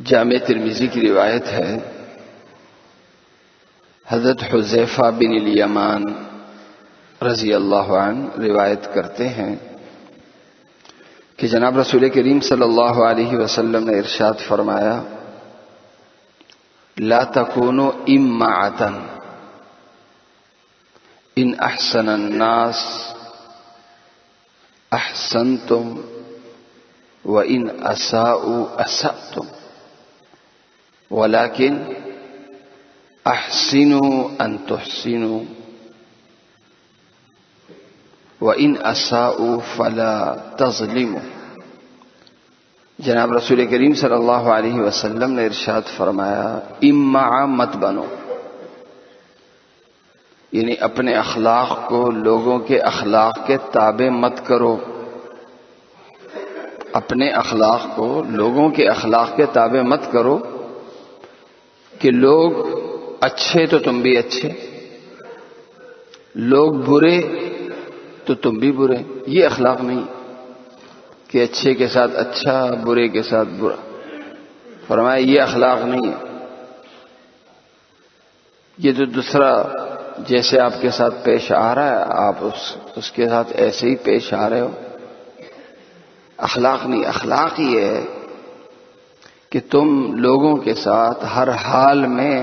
جامع ترمذی کی روایت ہے، حضرت حذیفہ بن الیمان رضی اللہ عنہ روایت کرتے ہیں کہ جناب رسول کریم صلی اللہ علیہ وسلم نے ارشاد فرمایا، لا تکونوا امعة ان احسن الناس احسنتم وان اساءوا اسأتم ولكن احسنوا ان تحسنوا وان اساءوا فلا تظلموا۔ جناب رسول کریم صلی اللہ علیہ وسلم نے ارشاد فرمایا، امع مت بنو، یعنی اپنے اخلاق کو لوگوں کے اخلاق کے تابع مت کرو، اپنے اخلاق کو لوگوں کے اخلاق کے تابع مت کرو کہ لوگ اچھے تو تم بھی اچھے، لوگ برے تو تم بھی برے۔ یہ اخلاق نہیں کہ اچھے کے ساتھ اچھا، برے کے ساتھ برا۔ فرمایا یہ اخلاق نہیں ہے۔ یہ جو دوسرا جیسے آپ کے ساتھ پیش آ رہا ہے آپ اس کے ساتھ ایسے ہی پیش آ رہے ہو، اخلاق نہیں۔ اخلاق یہ ہے کہ تم لوگوں کے ساتھ ہر حال میں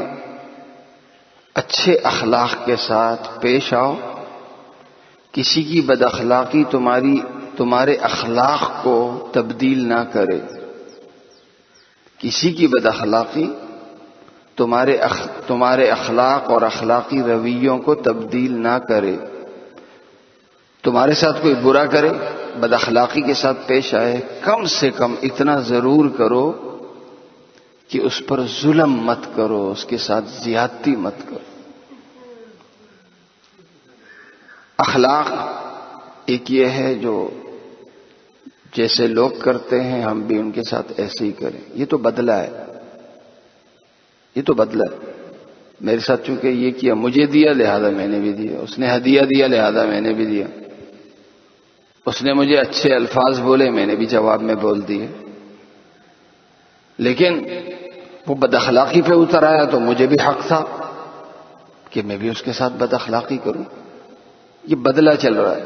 اچھے اخلاق کے ساتھ پیش آؤ، کسی کی بد اخلاقی تمہارے اخلاق کو تبدیل نہ کرے، کسی کی بد اخلاقی تمہارے اخلاق اور اخلاقی رویوں کو تبدیل نہ کرے۔ تمہارے ساتھ کوئی برا کرے، بد اخلاقی کے ساتھ پیش آئے، کم سے کم اتنا ضرور کرو کہ اس پر ظلم مت کرو، اس کے ساتھ زیادتی مت کرو۔ اخلاق ایک یہ ہے جو جیسے لوگ کرتے ہیں ہم بھی ان کے ساتھ ایسے ہی کریں، یہ تو بدلہ ہے، یہ تو بدلہ ہے۔ میرے ساتھ چونکہ یہ کیا، مجھے دیا لہذا میں نے بھی دیا، اس نے ہدیہ دیا لہذا میں نے بھی دیا، اس نے مجھے اچھے الفاظ بولے میں نے بھی جواب میں بول دیے، لیکن وہ بد اخلاقی پہ اتر آیا تو مجھے بھی حق تھا کہ میں بھی اس کے ساتھ بد اخلاقی کروں۔ یہ بدلہ چل رہا ہے،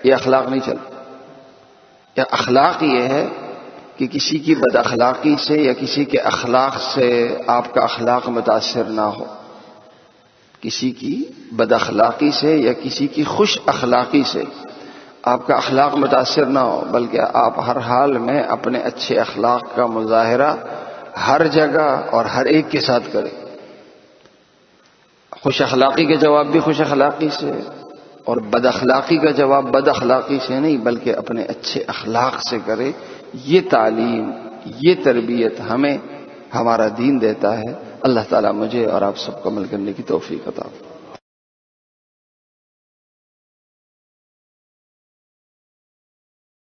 یہ اخلاق نہیں چل رہا۔ یا اخلاق یہ ہے کہ کسی کی بد اخلاقی سے یا کسی کے اخلاق سے آپ کا اخلاق متاثر نہ ہو، کسی کی بد اخلاقی سے یا کسی کی خوش اخلاقی سے آپ کا اخلاق متاثر نہ ہو، بلکہ آپ ہر حال میں اپنے اچھے اخلاق کا مظاہرہ ہر جگہ اور ہر ایک کے ساتھ کریں۔ خوش اخلاقی کے جواب بھی خوش اخلاقی سے اور بد اخلاقی کا جواب بد اخلاقی سے نہیں، بلکہ اپنے اچھے اخلاق سے کرے۔ یہ تعلیم، یہ تربیت ہمیں ہمارا دین دیتا ہے۔ اللہ تعالیٰ مجھے اور آپ سب کو عمل کرنے کی توفیق عطا فرمائے۔